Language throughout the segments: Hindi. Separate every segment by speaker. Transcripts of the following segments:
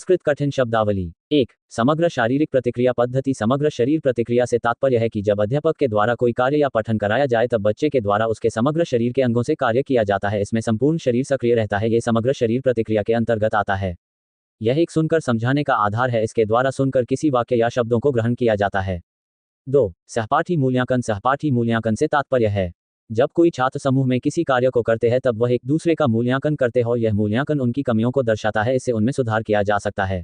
Speaker 1: संस्कृत कठिन शब्दावली। 1. समग्र शारीरिक प्रतिक्रिया पद्धति। समग्र शरीर प्रतिक्रिया से तात्पर्य है कि जब अध्यापक के द्वारा कोई कार्य या पठन कराया जाए तब बच्चे के द्वारा उसके समग्र शरीर के अंगों से कार्य किया जाता है। इसमें संपूर्ण शरीर सक्रिय रहता है। ये समग्र शरीर प्रतिक्रिया के अंतर्गत आता है। यह एक सुनकर समझाने का आधार है। इसके द्वारा सुनकर किसी वाक्य या शब्दों को ग्रहण किया जाता है। 2. सहपाठी मूल्यांकन। सहपाठी मूल्यांकन से तात्पर्य है जब कोई छात्र समूह में किसी कार्य को करते हैं तब वह एक दूसरे का मूल्यांकन करते हो। यह मूल्यांकन उनकी कमियों को दर्शाता है, इससे उनमें सुधार किया जा सकता है।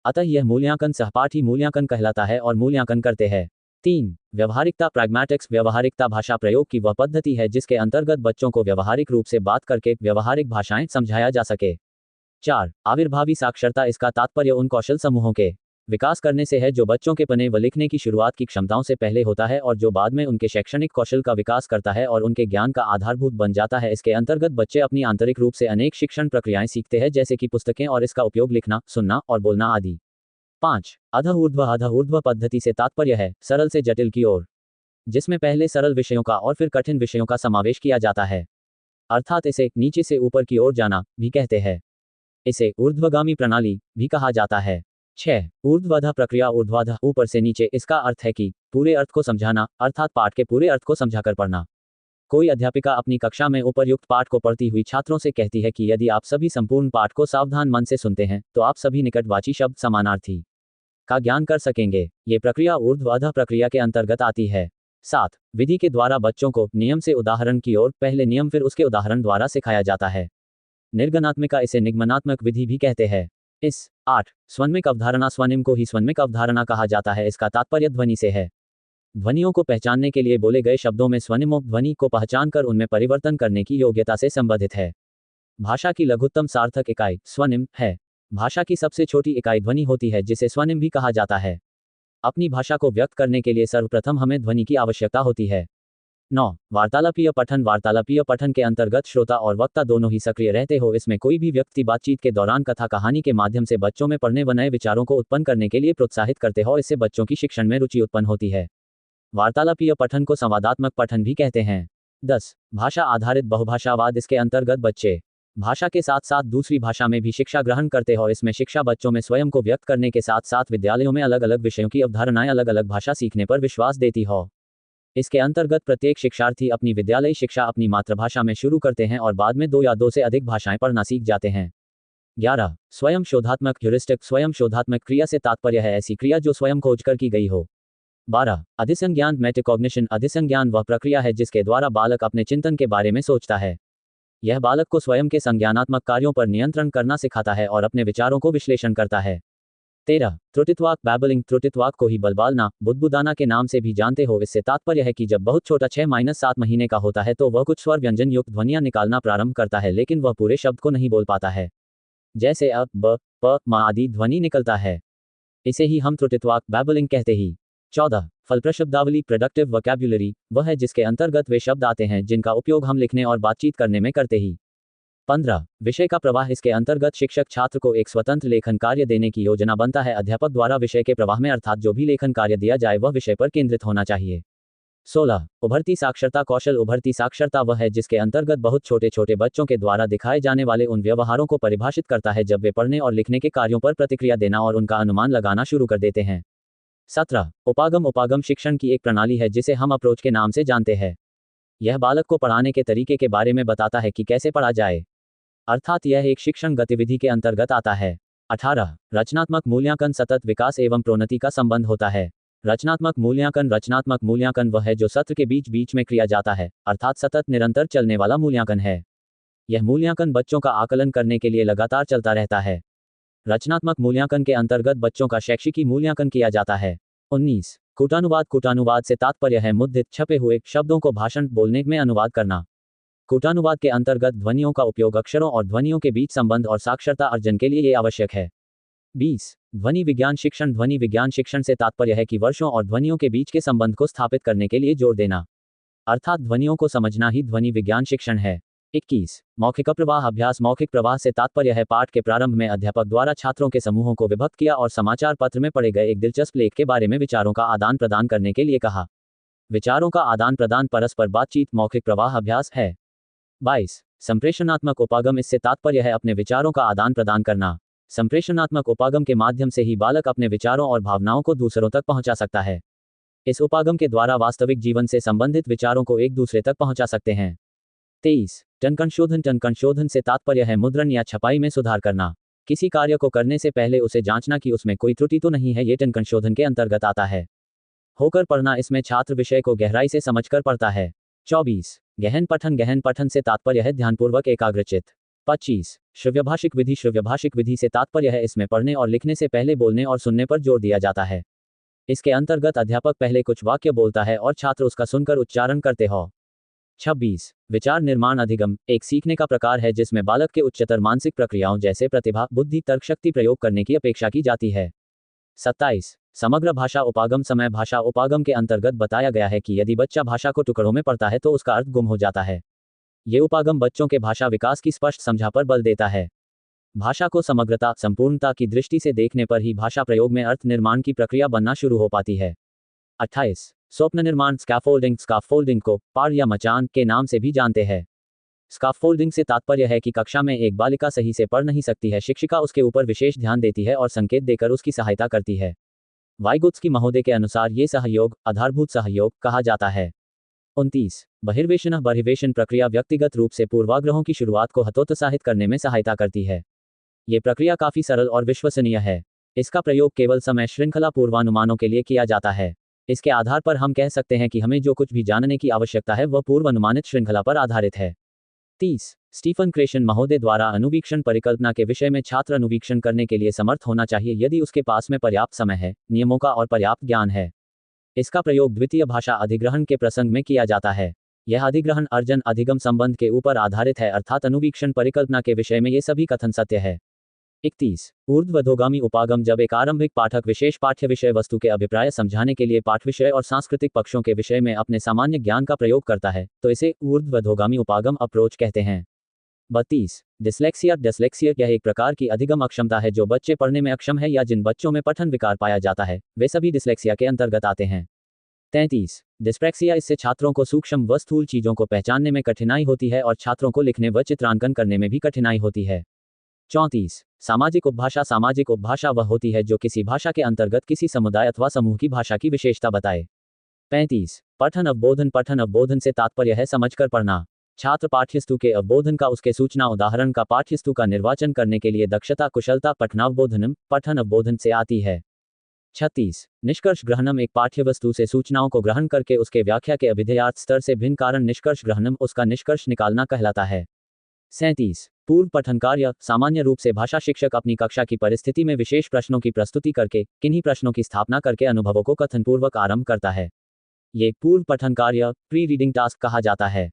Speaker 1: अतः यह मूल्यांकन सहपाठी मूल्यांकन कहलाता है और मूल्यांकन करते हैं। 3. व्यवहारिकता। प्रैग्मैटिक्स। व्यवहारिकता भाषा प्रयोग की वह पद्धति है जिसके अंतर्गत बच्चों को व्यवहारिक रूप से बात करके व्यवहारिक भाषाएं समझाया जा सके। 4. आविर्भावी साक्षरता। इसका तात्पर्य उन कौशल समूहों के विकास करने से है जो बच्चों के पढ़ने व लिखने की शुरुआत की क्षमताओं से पहले होता है और जो बाद में उनके शैक्षणिक कौशल का विकास करता है और उनके ज्ञान का आधारभूत बन जाता है। इसके अंतर्गत बच्चे अपनी आंतरिक रूप से अनेक शिक्षण प्रक्रियाएं सीखते हैं जैसे कि पुस्तकें और इसका उपयोग लिखना, सुनना और बोलना आदि। 5. अधः ऊर्ध्व। अधः ऊर्ध्व पद्धति से तात्पर्य है सरल से जटिल की ओर, जिसमें पहले सरल विषयों का और फिर कठिन विषयों का समावेश किया जाता है, अर्थात इसे नीचे से ऊपर की ओर जाना भी कहते हैं। इसे ऊर्ध्वगामी प्रणाली भी कहा जाता है। 6. ऊर्ध्वाधः प्रक्रिया। ऊर्ध्वाधः ऊपर से नीचे। इसका अर्थ है कि पूरे अर्थ को समझाना, अर्थात पाठ के पूरे अर्थ को समझाकर पढ़ना। कोई अध्यापिका अपनी कक्षा में उपर्युक्त पाठ को पढ़ती हुई छात्रों से कहती है कि यदि आप सभी संपूर्ण पाठ को सावधान मन से सुनते हैं तो आप सभी निकटवाची शब्द समानार्थी का ज्ञान कर सकेंगे। ये प्रक्रिया ऊर्ध्वाधः प्रक्रिया के अंतर्गत आती है। 7. विधि के द्वारा बच्चों को नियम से उदाहरण की ओर, पहले नियम फिर उसके उदाहरण द्वारा सिखाया जाता है। निर्गणात्मिका। इसे निगमनात्मक विधि भी कहते हैं। 8. स्वनिक अवधारणा। स्वनिम को ही स्वनिक अवधारणा कहा जाता है। इसका तात्पर्य ध्वनि से है। ध्वनियों को पहचानने के लिए बोले गए शब्दों में स्वनिमोक्त ध्वनि को पहचानकर उनमें परिवर्तन करने की योग्यता से संबंधित है। भाषा की लघुत्तम सार्थक इकाई स्वनिम है। भाषा की सबसे छोटी इकाई ध्वनि होती है जिसे स्वनिम भी कहा जाता है। अपनी भाषा को व्यक्त करने के लिए सर्वप्रथम हमें ध्वनि की आवश्यकता होती है। 9. वार्तालापीय पठन। वार्तालापीय पठन के अंतर्गत श्रोता और वक्ता दोनों ही सक्रिय रहते हो। इसमें कोई भी व्यक्ति बातचीत के दौरान कथा कहानी के माध्यम से बच्चों में पढ़ने व नए विचारों को उत्पन्न करने के लिए प्रोत्साहित करते हो। इससे बच्चों की शिक्षण में रुचि उत्पन्न होती है। वार्तालापीय पठन को संवादात्मक पठन भी कहते हैं। 10. भाषा आधारित बहुभाषावाद। इसके अंतर्गत बच्चे भाषा के साथ साथ दूसरी भाषा में भी शिक्षा ग्रहण करते हो। इसमें शिक्षा बच्चों में स्वयं को व्यक्त करने के साथ साथ विद्यालयों में अलग अलग विषयों की अवधारणाएं अलग अलग भाषा सीखने पर विश्वास देती हो। इसके अंतर्गत प्रत्येक शिक्षार्थी अपनी विद्यालयी शिक्षा अपनी मातृभाषा में शुरू करते हैं और बाद में 2 या 2 से अधिक भाषाएं पढ़ना सीख जाते हैं। 11. स्वयं शोधात्मक ह्यूरिस्टिक। स्वयं शोधात्मक क्रिया से तात्पर्य है ऐसी क्रिया जो स्वयं खोजकर की गई हो। 12. अधिसंज्ञान मेटाकॉग्निशन। अधिसंज्ञान वह प्रक्रिया है जिसके द्वारा बालक अपने चिंतन के बारे में सोचता है। यह बालक को स्वयं के संज्ञानात्मक कार्यों पर नियंत्रण करना सिखाता है और अपने विचारों को विश्लेषण करता है। 13. त्रुटितवाक बैबलिंग। त्रुटितवाक को ही बलबालना, बुदबुदाना के नाम से भी जानते हो। इससे तात्पर्य है कि जब बहुत छोटा 6-7 महीने का होता है तो वह कुछ स्वर व्यंजन युक्त ध्वनियां निकालना प्रारंभ करता है लेकिन वह पूरे शब्द को नहीं बोल पाता है, जैसे अ, ब, प, म आदि ध्वनि निकलता है। इसे ही हम त्रुटितवाक बैबलिंग कहते ही। 14. फलप्रशब्दावली। प्रोडक्टिव वोकैब्युलरी वह है जिसके अंतर्गत वे शब्द आते हैं जिनका उपयोग हम लिखने और बातचीत करने में करते ही। 15. विषय का प्रवाह। इसके अंतर्गत शिक्षक छात्र को एक स्वतंत्र लेखन कार्य देने की योजना बनता है। अध्यापक द्वारा विषय के प्रवाह में अर्थात जो भी लेखन कार्य दिया जाए वह विषय पर केंद्रित होना चाहिए। 16. उभरती साक्षरता कौशल। उभरती साक्षरता वह है जिसके अंतर्गत बहुत छोटे छोटे बच्चों के द्वारा दिखाए जाने वाले उन व्यवहारों को परिभाषित करता है जब वे पढ़ने और लिखने के कार्यों पर प्रतिक्रिया देना और उनका अनुमान लगाना शुरू कर देते हैं। 17. उपागम। उपागम शिक्षण की एक प्रणाली है जिसे हम अप्रोच के नाम से जानते हैं। यह बालक को पढ़ाने के तरीके के बारे में बताता है कि कैसे पढ़ा जाए, अर्थात यह एक शिक्षण गतिविधि के अंतर्गत आता है। 18. रचनात्मक मूल्यांकन। सतत विकास एवं प्रोन्नति का संबंध होता है। रचनात्मक मूल्यांकन। रचनात्मक मूल्यांकन वह है जो सत्र के बीच बीच में किया जाता है, अर्थात सतत निरंतर चलने वाला मूल्यांकन है। यह मूल्यांकन बच्चों का आकलन करने के लिए लगातार चलता रहता है। रचनात्मक मूल्यांकन के अंतर्गत बच्चों का शैक्षिकी मूल्यांकन किया जाता है। 19. कूटानुवाद। कूटानुवाद से तात्पर्य है मुद्रित छपे हुए शब्दों को भाषण बोलने में अनुवाद करना। कूटानुवाद के अंतर्गत ध्वनियों का उपयोग अक्षरों और ध्वनियों के बीच संबंध और साक्षरता अर्जन के लिए ये आवश्यक है। 20. ध्वनि विज्ञान शिक्षण। ध्वनि विज्ञान शिक्षण से तात्पर्य है कि वर्षों और ध्वनियों के बीच के संबंध को स्थापित करने के लिए जोर देना, अर्थात ध्वनियों को समझना ही ध्वनि विज्ञान शिक्षण है। 21. मौखिक प्रवाह अभ्यास। मौखिक प्रवाह से तात्पर्य है पाठ के प्रारंभ में अध्यापक द्वारा छात्रों के समूहों को विभक्त किया और समाचार पत्र में पढ़े गए एक दिलचस्प लेख के बारे में विचारों का आदान प्रदान करने के लिए कहा। विचारों का आदान प्रदान परस्पर बातचीत मौखिक प्रवाह अभ्यास है। 22. संप्रेषणात्मक उपागम। इससे तात्पर्य है अपने विचारों का आदान प्रदान करना। संप्रेषणात्मक उपागम के माध्यम से ही बालक अपने विचारों और भावनाओं को दूसरों तक पहुंचा सकता है। इस उपागम के द्वारा वास्तविक जीवन से संबंधित विचारों को एक दूसरे तक पहुंचा सकते हैं। 23 टनकन शोधन। टनकन शोधन से तात्पर्य है मुद्रण या छपाई में सुधार करना। किसी कार्य को करने से पहले उसे जांचना कि उसमें कोई त्रुटि तो नहीं है, ये टनकन शोधन के अंतर्गत आता है। होकर पढ़ना, इसमें छात्र विषय को गहराई से समझकर पढ़ता है। 24 गहन पठन। गहन पठन से तात्पर्य है ध्यानपूर्वक एकाग्रचित। 25 श्रव्यभाषिक विधि। श्रव्यभाषिक विधि से तात्पर्य है इसमें पढ़ने और लिखने से पहले बोलने और सुनने पर जोर दिया जाता है। इसके अंतर्गत अध्यापक पहले कुछ वाक्य बोलता है और छात्र उसका सुनकर उच्चारण करते हो। 26 विचार निर्माण अधिगम एक सीखने का प्रकार है जिसमें बालक के उच्चतर मानसिक प्रक्रियाओं जैसे प्रतिभा, बुद्धि, तर्कशक्ति प्रयोग करने की अपेक्षा की जाती है। 27 समग्र भाषा उपागम। समय भाषा उपागम के अंतर्गत बताया गया है कि यदि बच्चा भाषा को टुकड़ों में पढ़ता है तो उसका अर्थ गुम हो जाता है। ये उपागम बच्चों के भाषा विकास की स्पष्ट समझा पर बल देता है। भाषा को समग्रता, संपूर्णता की दृष्टि से देखने पर ही भाषा प्रयोग में अर्थ निर्माण की प्रक्रिया बनना शुरू हो पाती है। 28 स्वप्न निर्माण। स्कैफोल्डिंग। स्कैफोल्डिंग को पार या मचान के नाम से भी जानते हैं। स्कैफोल्डिंग से तात्पर्य है कि कक्षा में एक बालिका सही से पढ़ नहीं सकती है, शिक्षिका उसके ऊपर विशेष ध्यान देती है और संकेत देकर उसकी सहायता करती है। वाइगोत्स्की महोदय के अनुसार ये सहयोग आधारभूत सहयोग कहा जाता है। 29 बहिर्वेशन। बहिर्वेशन प्रक्रिया व्यक्तिगत रूप से पूर्वाग्रहों की शुरुआत को हतोत्साहित करने में सहायता करती है। ये प्रक्रिया काफी सरल और विश्वसनीय है। इसका प्रयोग केवल समय श्रृंखला पूर्वानुमानों के लिए किया जाता है। इसके आधार पर हम कह सकते हैं कि हमें जो कुछ भी जानने की आवश्यकता है वह पूर्वानुमानित श्रृंखला पर आधारित है। 30 स्टीफन क्रेशन महोदय द्वारा अनुवीक्षण परिकल्पना के विषय में छात्र अनुवीक्षण करने के लिए समर्थ होना चाहिए यदि उसके पास में पर्याप्त समय है, नियमों का और पर्याप्त ज्ञान है। इसका प्रयोग द्वितीय भाषा अधिग्रहण के प्रसंग में किया जाता है। यह अधिग्रहण अर्जन अधिगम संबंध के ऊपर आधारित है, अर्थात अनुवीक्षण परिकल्पना के विषय में ये सभी कथन सत्य है। 31 ऊर्ध्वधोगामी उपागम। जब एक आरंभिक पाठक विशेष पाठ्य विषय वस्तु के अभिप्राय समझाने के लिए पाठ विषय और सांस्कृतिक पक्षों के विषय में अपने सामान्य ज्ञान का प्रयोग करता है तो इसे ऊर्ध्वधोगामी उपागम अप्रोच कहते हैं। 32 डिस्लेक्सिया। डिस्लेक्सिया यह एक प्रकार की अधिगम अक्षमता है जो बच्चे पढ़ने में अक्षम है या जिन बच्चों में पठन विकार पाया जाता है वे सभी डिस्लेक्सिया के अंतर्गत आते हैं। 33 डिस्प्रैक्सिया। इससे छात्रों को सूक्ष्म व स्थूल चीजों को पहचानने में कठिनाई होती है और छात्रों को लिखने व चित्रांकन करने में भी कठिनाई होती है। 34 सामाजिक उपभाषा। सामाजिक उपभाषा वह होती है जो किसी भाषा के अंतर्गत किसी समुदाय अथवा समूह की भाषा की विशेषता बताए। 35 पठन अवबोधन। पठन अवबोधन से तात्पर्य है समझकर पढ़ना। छात्र पाठ्यस्तु के अवबोधन का, उसके सूचना उदाहरण का पाठ्यस्तु का निर्वाचन करने के लिए दक्षता कुशलता पठनावबोधनम पठन अवबोधन से आती है। 36 निष्कर्ष ग्रहणम। एक पाठ्यवस्तु से सूचनाओं को ग्रहण करके उसके व्याख्या के अभिधेयार्थ स्तर से भिन्न कारण निष्कर्ष ग्रहणम उसका निष्कर्ष निकालना कहलाता है। 37 पूर्व पठन कार्य। सामान्य रूप से भाषा शिक्षक अपनी कक्षा की परिस्थिति में विशेष प्रश्नों की प्रस्तुति करके किन्हीं प्रश्नों की स्थापना करके अनुभवों को कथनपूर्वक आरंभ करता है। ये पूर्व पठन कार्य प्री रीडिंग टास्क कहा जाता है।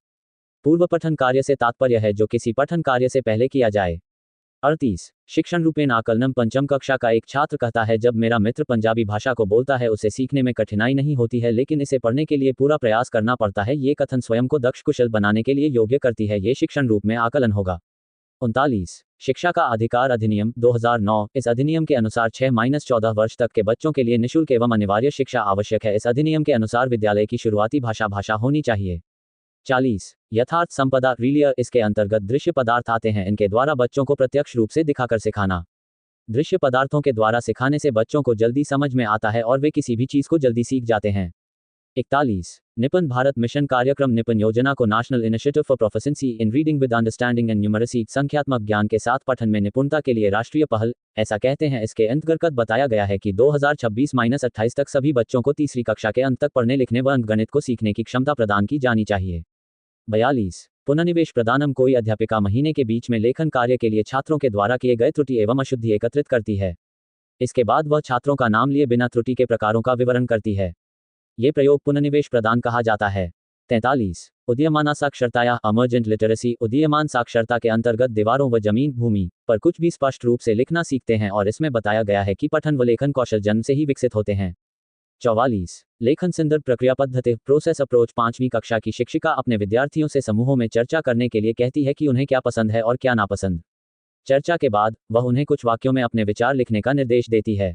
Speaker 1: पूर्व पठन कार्य से तात्पर्य है जो किसी पठन कार्य से पहले किया जाए। 38 शिक्षण रूपेण आकलनम। पंचम कक्षा का एक छात्र कहता है जब मेरा मित्र पंजाबी भाषा को बोलता है उसे सीखने में कठिनाई नहीं होती है लेकिन इसे पढ़ने के लिए पूरा प्रयास करना पड़ता है। ये कथन स्वयं को दक्ष कुशल बनाने के लिए योग्य करती है। ये शिक्षण रूप में आकलन होगा। 39 शिक्षा का अधिकार अधिनियम 2009। इस अधिनियम के अनुसार 6-14 वर्ष तक के बच्चों के लिए निःशुल्क एवं अनिवार्य शिक्षा आवश्यक है। इस अधिनियम के अनुसार विद्यालय की शुरुआती भाषा होनी चाहिए। 40 यथार्थ संपदा रीलियर। इसके अंतर्गत दृश्य पदार्थ आते हैं। इनके द्वारा बच्चों को प्रत्यक्ष रूप से दिखाकर सिखाना। दृश्य पदार्थों के द्वारा सिखाने से बच्चों को जल्दी समझ में आता है और वे किसी भी चीज को जल्दी सीख जाते हैं। 41 निपुण भारत मिशन कार्यक्रम। निपुण योजना को national initiative for proficiency in reading with understanding and numeracy संख्यात्मक ज्ञान के साथ पठन में निपुणता के लिए राष्ट्रीय पहल ऐसा कहते हैं। इसके अंतर्गत बताया गया है कि 2026-28 तक सभी बच्चों को तीसरी कक्षा के अंत तक पढ़ने लिखने व अंकगणित को सीखने की क्षमता प्रदान की जानी चाहिए। 42 पुनर्निवेश प्रदानम। कोई अध्यापिका महीने के बीच में लेखन कार्य के लिए छात्रों के द्वारा किए गए त्रुटि एवं अशुद्धि एकत्रित करती है। इसके बाद वह छात्रों का नाम लिए बिना त्रुटि के प्रकारों का विवरण करती है। ये प्रयोग पुनर्निवेश प्रदान कहा जाता है। 43 उदीयमाना साक्षरताया अमर्जेंट लिटरेसी। उदीयमान साक्षरता के अंतर्गत दीवारों व जमीन भूमि पर कुछ भी स्पष्ट रूप से लिखना सीखते हैं और इसमें बताया गया है कि पठन व लेखन कौशल जन्म से ही विकसित होते हैं। 44 लेखन संदर्भ प्रक्रिया पद्धति प्रोसेस अप्रोच। 5वीं कक्षा की शिक्षिका अपने विद्यार्थियों से समूहों में चर्चा करने के लिए कहती है कि उन्हें क्या पसंद है और क्या नापसंद। चर्चा के बाद वह उन्हें कुछ वाक्यों में अपने विचार लिखने का निर्देश देती है।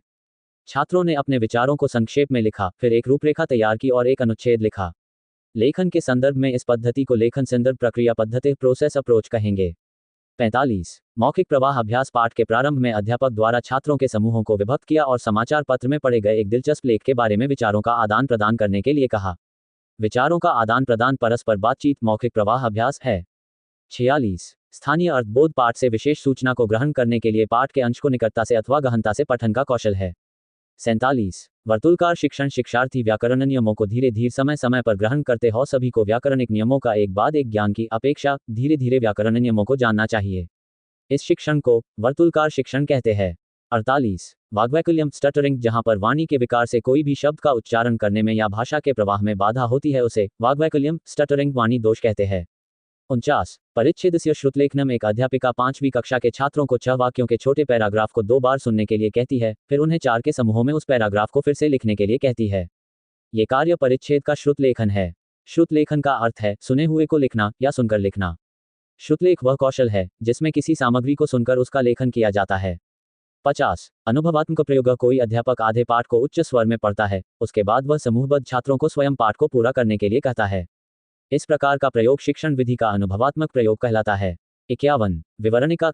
Speaker 1: छात्रों ने अपने विचारों को संक्षेप में लिखा, फिर एक रूपरेखा तैयार की और एक अनुच्छेद लिखा। लेखन के संदर्भ में इस पद्धति को लेखन संदर्भ प्रक्रिया पद्धति प्रोसेस अप्रोच कहेंगे। 45 मौखिक प्रवाह अभ्यास पाठ के प्रारंभ में अध्यापक द्वारा छात्रों के समूहों को विभक्त किया और समाचार पत्र में पढ़े गए एक दिलचस्प लेख के बारे में विचारों का आदान प्रदान करने के लिए कहा। विचारों का आदान प्रदान परस्पर बातचीत मौखिक प्रवाह अभ्यास है। 46 स्थानीय अर्थबोध पाठ से विशेष सूचना को ग्रहण करने के लिए पाठ के अंश को निकटता से अथवा गहनता से पठन का कौशल है। 47 वर्तुलकार शिक्षण शिक्षार्थी व्याकरण नियमों को धीरे धीरे समय समय पर ग्रहण करते हो सभी को व्याकरणिक नियमों का एक बाद एक ज्ञान की अपेक्षा धीरे धीरे व्याकरण नियमों को जानना चाहिए। इस शिक्षण को वर्तुलकार शिक्षण कहते हैं। 48 वाग्वैकल्यम स्टटरिंग जहां पर वाणी के विकार से कोई भी शब्द का उच्चारण करने में या भाषा के प्रवाह में बाधा होती है उसे वाग्वैकल्यम स्टटरिंग वाणी दोष कहते हैं। 49 परिच्छेदस्य श्रुतलेखनम एक अध्यापिका 5वीं कक्षा के छात्रों को 6 वाक्यों के छोटे पैराग्राफ को 2 बार सुनने के लिए कहती है, फिर उन्हें 4 के समूहों में उस पैराग्राफ को फिर से लिखने के लिए कहती है। ये कार्य परिच्छेद का श्रुतलेखन है। श्रुतलेखन का अर्थ है सुने हुए को लिखना या सुनकर लिखना। श्रुतलेख वह कौशल है जिसमें किसी सामग्री को सुनकर उसका लेखन किया जाता है। 50 अनुभवात्मक प्रयोग कोई अध्यापक आधे पाठ को उच्च स्वर में पढ़ता है, उसके बाद वह समूहबद्ध छात्रों को स्वयं पाठ को पूरा करने के लिए कहता है। इस प्रकार का प्रयोग शिक्षण विधि का अनुभवात्मक प्रयोग कहलाता है। 51 विवरणिका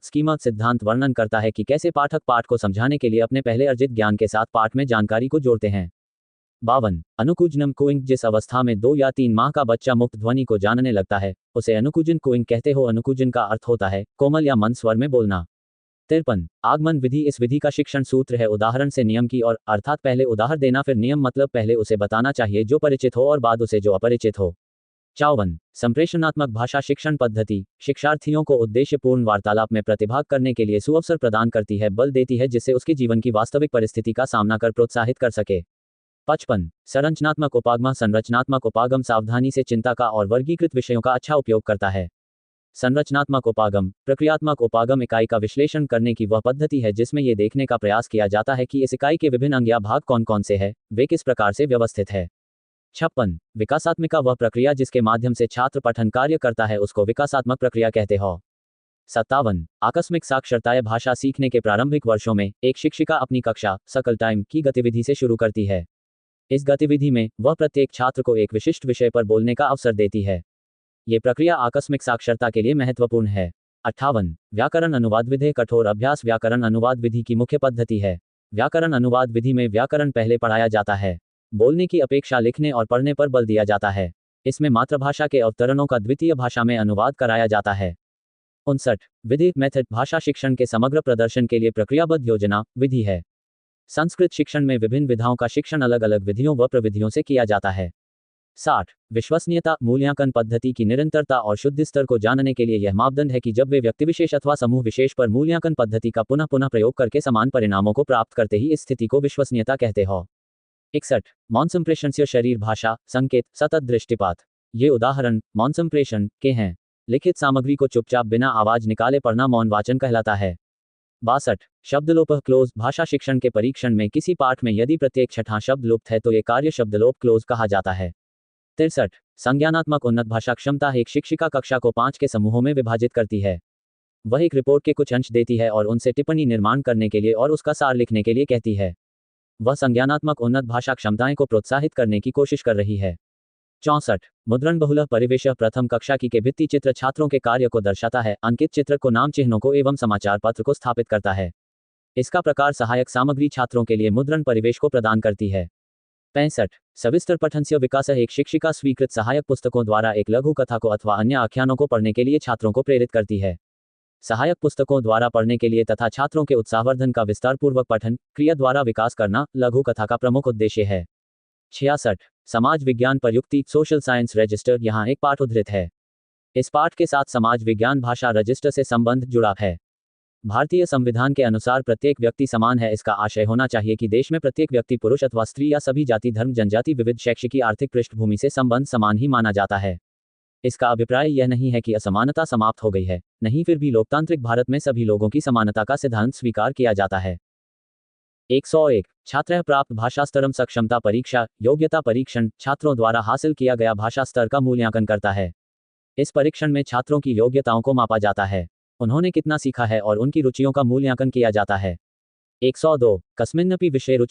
Speaker 1: स्कीमा सिद्धांत वर्णन करता है कि कैसे पाठक पाठ को समझाने के लिए अपने पहले अर्जित ज्ञान के साथ पाठ में जानकारी को जोड़ते हैं। 52 अनुकूजनम कोइंग जिस अवस्था में 2 या 3 माह का बच्चा मुक्त ध्वनि को जानने लगता है उसे अनुकूजन कोइंग कहते हो। अनुकूजन का अर्थ होता है कोमल या मंद स्वर में बोलना। 53 आगमन विधि इस विधि का शिक्षण सूत्र है उदाहरण से नियम की और अर्थात पहले उदाहरण देना फिर नियम मतलब पहले उसे बताना चाहिए जो परिचित हो और बाद उसे जो अपरिचित हो। 54 संप्रेषणात्मक भाषा शिक्षण पद्धति शिक्षार्थियों को उद्देश्यपूर्ण वार्तालाप में प्रतिभाग करने के लिए सुअवसर प्रदान करती है बल देती है जिससे उसके जीवन की वास्तविक परिस्थिति का सामना कर प्रोत्साहित कर सके। 55 संरचनात्मक उपागम सावधानी से चिंता का और वर्गीकृत विषयों का अच्छा उपयोग करता है। संरचनात्मक उपागम प्रक्रियात्मक उपागम इकाई का विश्लेषण करने की वह पद्धति है जिसमें यह देखने का प्रयास किया जाता है कि इस इकाई के विभिन्न अंग या भाग कौन कौन से हैं, वे किस प्रकार से व्यवस्थित है। 56 विकासात्मिका वह प्रक्रिया जिसके माध्यम से छात्र पठन कार्य करता है उसको विकासात्मक प्रक्रिया कहते हो। 57 आकस्मिक साक्षरता भाषा सीखने के प्रारंभिक वर्षों में एक शिक्षिका अपनी कक्षा सकल टाइम की गतिविधि से शुरू करती है। इस गतिविधि में वह प्रत्येक छात्र को एक विशिष्ट विषय पर बोलने का अवसर देती है। ये प्रक्रिया आकस्मिक साक्षरता के लिए महत्वपूर्ण है। 58 व्याकरण अनुवाद विधि कठोर अभ्यास व्याकरण अनुवाद विधि की मुख्य पद्धति है। व्याकरण अनुवाद विधि में व्याकरण पहले पढ़ाया जाता है, बोलने की अपेक्षा लिखने और पढ़ने पर बल दिया जाता है। इसमें मातृभाषा के अवतरणों का द्वितीय भाषा में अनुवाद कराया जाता है। 59 विधि मेथड भाषा शिक्षण के समग्र प्रदर्शन के लिए प्रक्रियाबद्ध योजना विधि है। संस्कृत शिक्षण में विभिन्न विधाओं का शिक्षण अलग अलग विधियों व प्रविधियों से किया जाता है। 60 विश्वसनीयता मूल्यांकन पद्धति की निरंतरता और शुद्ध स्तर को जानने के लिए यह मापदंड है कि जब वे व्यक्ति विशेष अथवा समूह विशेष पर मूल्यांकन पद्धति का पुनः पुनः प्रयोग करके समान परिणामों को प्राप्त करते ही इस स्थिति को विश्वसनीयता कहते हो। 61 मौन संप्रेषण से शरीर भाषा संकेत सतत दृष्टिपात ये उदाहरण मौन संप्रेषण के हैं। लिखित सामग्री को चुपचाप बिना आवाज निकाले पढ़ना मौन वाचन कहलाता है। 62 शब्दलोप क्लोज भाषा शिक्षण के परीक्षण में किसी पाठ में यदि प्रत्येक छठा शब्द लुप्त है तो ये कार्य शब्दलोप क्लोज कहा जाता है। 63 संज्ञानात्मक उन्नत भाषा क्षमता एक शिक्षिका कक्षा को 5 के समूहों में विभाजित करती है। वह एक रिपोर्ट के कुछ अंश देती है और उनसे टिप्पणी निर्माण करने के लिए और उसका सार लिखने के लिए कहती है। वह संज्ञानात्मक उन्नत भाषा क्षमताएं को प्रोत्साहित करने की कोशिश कर रही है। 64 मुद्रण बहुलक परिवेश प्रथम कक्षा की के भित्ति चित्र छात्रों के कार्य को दर्शाता है, अंकित चित्र को नाम चिन्हों को एवं समाचार पत्र को स्थापित करता है। इसका प्रकार सहायक सामग्री छात्रों के लिए मुद्रण परिवेश को प्रदान करती है। 65 सविस्तर पठनस्य विकास एक शिक्षिका स्वीकृत सहायक पुस्तकों द्वारा एक लघु कथा को अथवा अन्य आख्यानों को पढ़ने के लिए छात्रों को प्रेरित करती है। सहायक पुस्तकों द्वारा पढ़ने के लिए तथा छात्रों के उत्साहवर्धन का विस्तारपूर्वक पठन क्रिया द्वारा विकास करना लघु कथा का प्रमुख उद्देश्य है। 66 समाज विज्ञान प्रयुक्ति सोशल साइंस रजिस्टर यहाँ एक पाठ उद्धृत है। इस पाठ के साथ समाज विज्ञान भाषा रजिस्टर से संबंध जुड़ा है। भारतीय संविधान के अनुसार प्रत्येक व्यक्ति समान है। इसका आशय होना चाहिए कि देश में प्रत्येक व्यक्ति पुरुष अथवा स्त्री या सभी जाति धर्म जनजाति विविध शैक्षिक आर्थिक पृष्ठभूमि से संबंध समान ही माना जाता है। इसका अभिप्राय यह नहीं है कि असमानता समाप्त हो गई है, नहीं, फिर भी लोकतांत्रिक भारत में सभी लोगों की समानता का सिद्धांत स्वीकार किया जाता है। 101 छात्र प्राप्त भाषा स्तरम सक्षमता परीक्षा योग्यता परीक्षण छात्रों द्वारा हासिल किया गया भाषा स्तर का मूल्यांकन करता है। इस परीक्षण में छात्रों की योग्यताओं को मापा जाता है, उन्होंने कितना सीखा है और उनकी रुचियों का मूल्यांकन किया जाता है। 102 कस्मिन्नपि विषये रुचि